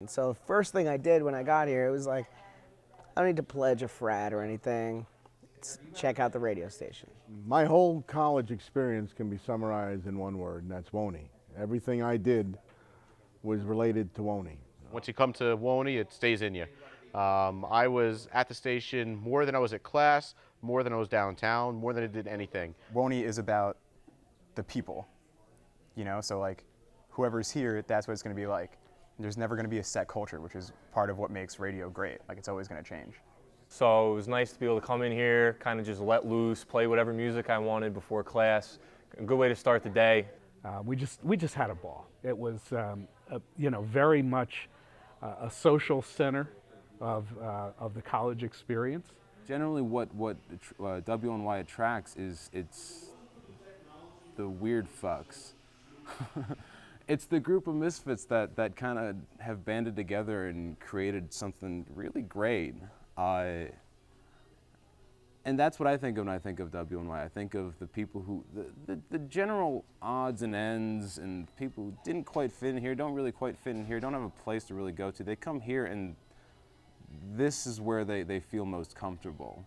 And so the first thing I did when I got here, it was like, I don't need to pledge a frat or anything. Check out the radio station. My whole college experience can be summarized in one word, and that's WONY. Everything I did was related to WONY. Once you come to WONY, it stays in you. I was at the station more than I was at class, more than I was downtown, more than I did anything. WONY is about the people, you know, so like whoever's here, that's what it's going to be like. There's never going to be a set culture, which is part of what makes radio great. Like, it's always going to change. So it was nice to be able to come in here, kind of just let loose, play whatever music I wanted before class. A good way to start the day. We just had a ball. It was very much a social center of the college experience. Generally, what WNY attracts is it's the weird fucks. It's the group of misfits that kind of have banded together and created something really great. And that's what I think of when I think of WNY. I think of the people who, the general odds and ends and people who didn't quite fit in here, don't really quite fit in here, don't have a place to really go to. They come here and this is where they feel most comfortable.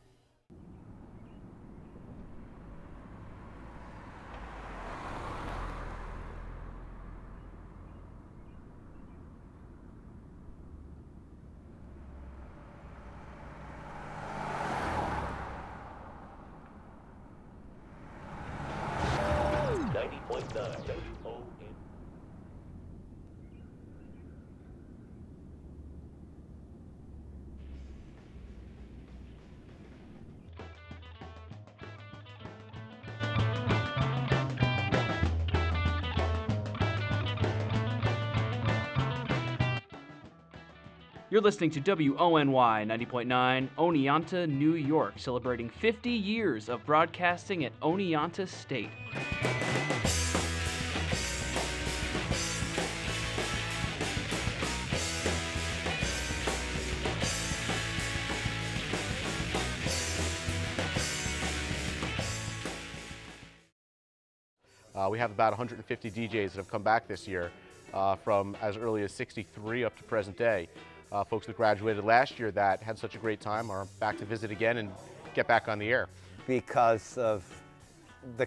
You're listening to WONY 90.9, Oneonta, New York, celebrating 50 years of broadcasting at Oneonta State. We have about 150 DJs that have come back this year, from as early as '63 up to present day. Folks that graduated last year that had such a great time are back to visit again and get back on the air. Because of the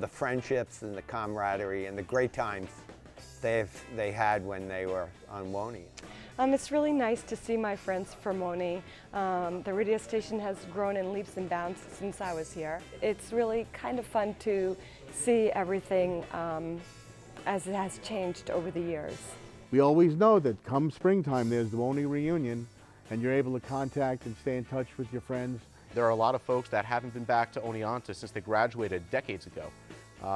friendships and the camaraderie and the great times they had when they were on WONY. It's really nice to see my friends from WONY. The radio station has grown in leaps and bounds since I was here. It's really kind of fun to see everything as it has changed over the years. We always know that come springtime there's the WONY reunion and you're able to contact and stay in touch with your friends. There are a lot of folks that haven't been back to Oneonta since they graduated decades ago,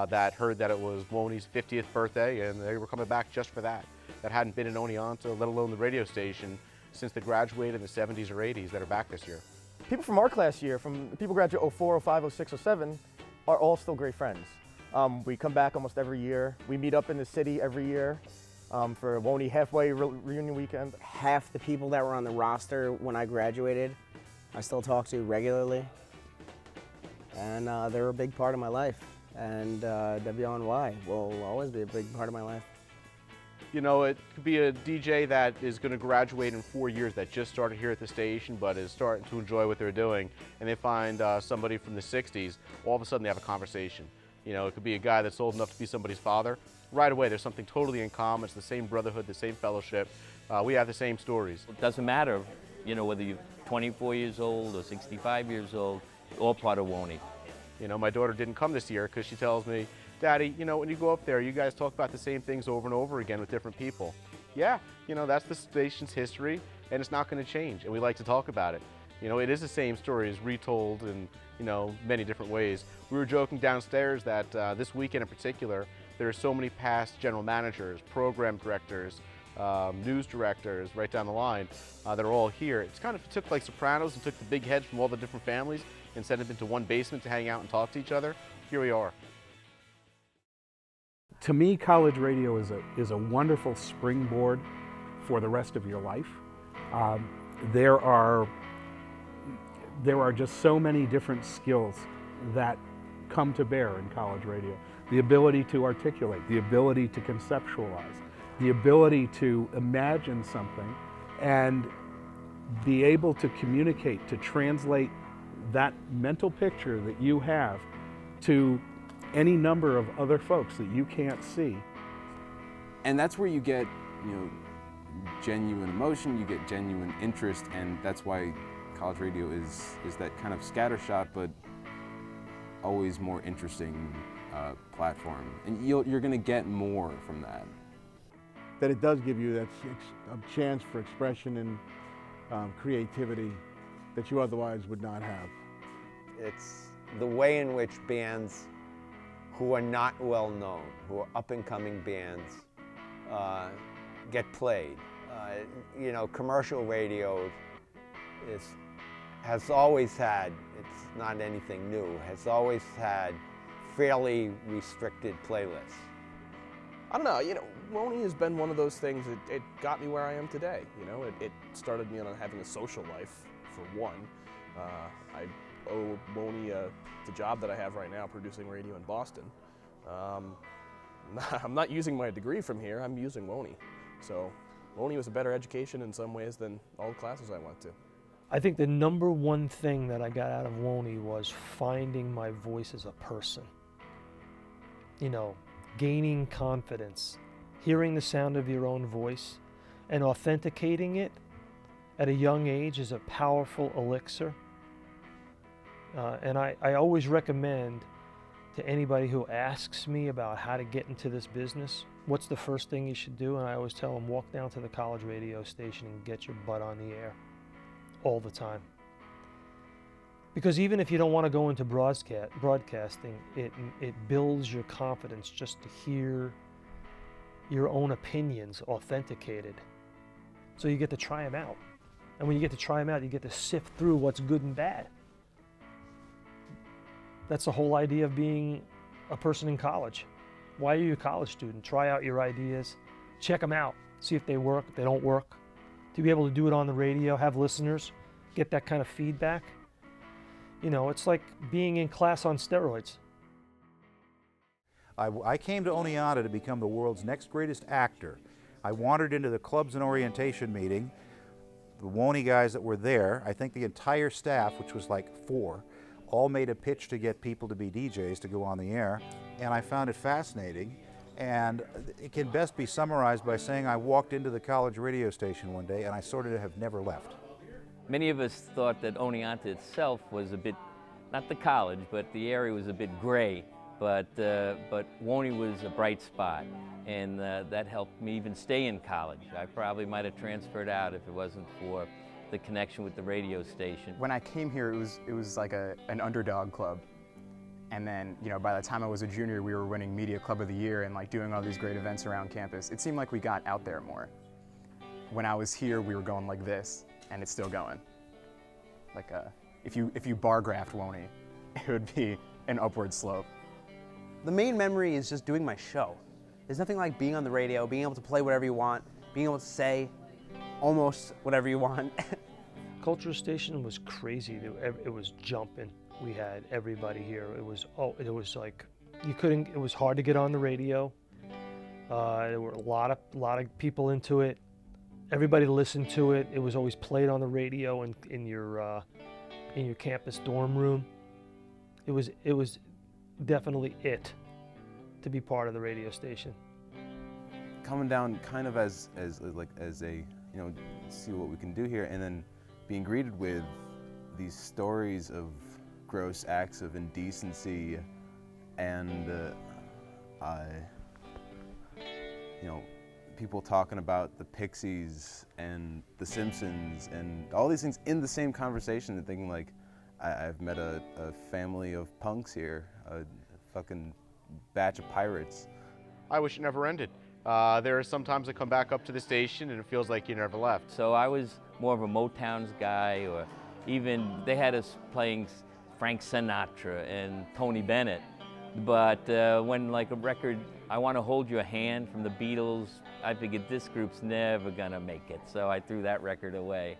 that heard that it was WONY's 50th birthday and they were coming back just for that. That hadn't been in Oneonta, let alone the radio station, since they graduated in the 70s or 80s that are back this year. People from our class here, from people graduate 04, 05, 06, 07, are all still great friends. We come back almost every year. We meet up in the city every year for WONY halfway reunion weekend. Half the people that were on the roster when I graduated, I still talk to regularly. And they're a big part of my life. And WNY will always be a big part of my life. You know, it could be a DJ that is going to graduate in 4 years that just started here at the station but is starting to enjoy what they're doing, and they find somebody from the 60s, all of a sudden they have a conversation. You know, it could be a guy that's old enough to be somebody's father. Right away, there's something totally in common. It's the same brotherhood, the same fellowship. We have the same stories. It doesn't matter, you know, whether you're 24 years old or 65 years old, all part of WONY. You know, my daughter didn't come this year because she tells me, Daddy, you know, when you go up there, you guys talk about the same things over and over again with different people. Yeah, you know, that's the station's history, and it's not going to change, and we like to talk about it. You know, it is the same story as retold in, you know, many different ways. We were joking downstairs that this weekend in particular, there are so many past general managers, program directors, news directors, right down the line, that are all here. It's kind of took like Sopranos and took the big heads from all the different families and sent them into one basement to hang out and talk to each other. Here we are. To me, college radio is a wonderful springboard for the rest of your life. There are just so many different skills that come to bear in college radio. The ability to articulate, the ability to conceptualize, the ability to imagine something and be able to communicate, to translate that mental picture that you have to any number of other folks that you can't see. And that's where you get, genuine emotion, you get genuine interest, and that's why college radio is that kind of scattershot but always more interesting platform. And you're going to get more from that. That it does give you that a chance for expression and creativity that you otherwise would not have. It's the way in which bands who are not well known, who are up-and-coming bands, get played. Commercial radio has always had, it's not anything new, has always had fairly restricted playlists. I don't know, WONY has been one of those things that it got me where I am today. It started me on having a social life, for one. I owe WONY the job that I have right now, producing radio in Boston. I'm not using my degree from here, I'm using WONY. So WONY was a better education in some ways than all the classes I went to. I think the number one thing that I got out of WONY was finding my voice as a person. Gaining confidence, hearing the sound of your own voice, and authenticating it at a young age is a powerful elixir. And I always recommend to anybody who asks me about how to get into this business, what's the first thing you should do? And I always tell them, walk down to the college radio station and get your butt on the air all the time. Because even if you don't want to go into broadcasting, it builds your confidence just to hear your own opinions authenticated. So you get to try them out. And when you get to try them out, you get to sift through what's good and bad. That's the whole idea of being a person in college. Why are you a college student? Try out your ideas, check them out, see if they work, if they don't work. To be able to do it on the radio, have listeners, get that kind of feedback. It's like being in class on steroids. I came to Oneonta to become the world's next greatest actor. I wandered into the clubs and orientation meeting. The WONY guys that were there, I think the entire staff, which was like 4, all made a pitch to get people to be DJs to go on the air, and I found it fascinating. And it can best be summarized by saying I walked into the college radio station one day and I sort of have never left. Many of us thought that Oneonta itself was a bit, not the college, but the area was a bit gray. But WONY was a bright spot, and that helped me even stay in college. I probably might have transferred out if it wasn't for the connection with the radio station. When I came here, it was like an underdog club. And then, by the time I was a junior, we were winning Media Club of the Year and doing all these great events around campus. It seemed like we got out there more. When I was here, we were going like this, and it's still going. If you bar graphed WONY, it would be an upward slope. The main memory is just doing my show. There's nothing like being on the radio, being able to play whatever you want, being able to say almost whatever you want. Culture station was crazy. It was jumping. We had everybody here. It was like it was hard to get on the radio. There were a lot of people into it. Everybody listened to it. It was always played on the radio in your campus dorm room. It was definitely it to be part of the radio station. Coming down kind of as a see what we can do here, and then being greeted with these stories of gross acts of indecency and people talking about the Pixies and the Simpsons and all these things in the same conversation, and thinking I've met a family of punks here, a fucking batch of pirates. I wish it never ended. There are sometimes I come back up to the station and it feels like you never left. So I was more of a Motown's guy, or even they had us playing Frank Sinatra and Tony Bennett. But when a record, I Want to Hold Your Hand from the Beatles, I figured this group's never gonna make it, so I threw that record away.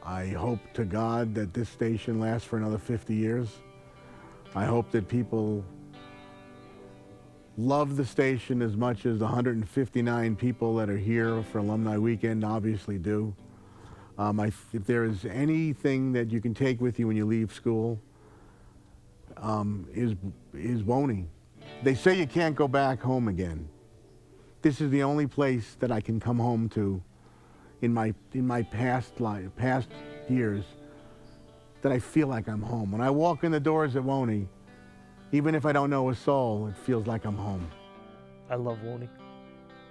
I hope to God that this station lasts for another 50 years. I hope that people love the station as much as the 159 people that are here for Alumni Weekend obviously do. If there is anything that you can take with you when you leave school, is WONY. They say you can't go back home again. This is the only place that I can come home to in my past years that I feel like I'm home. When I walk in the doors at WONY, even if I don't know a soul, it feels like I'm home. I love WONY.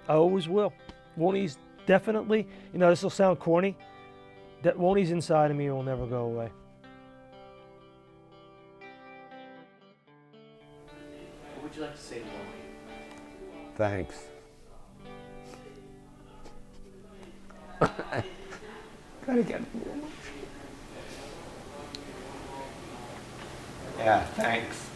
I always will. WONY's definitely, you know, this will sound corny, that WONY's inside of me will never go away. What would you like to say to WONY? Thanks. Gotta get Yeah, thanks.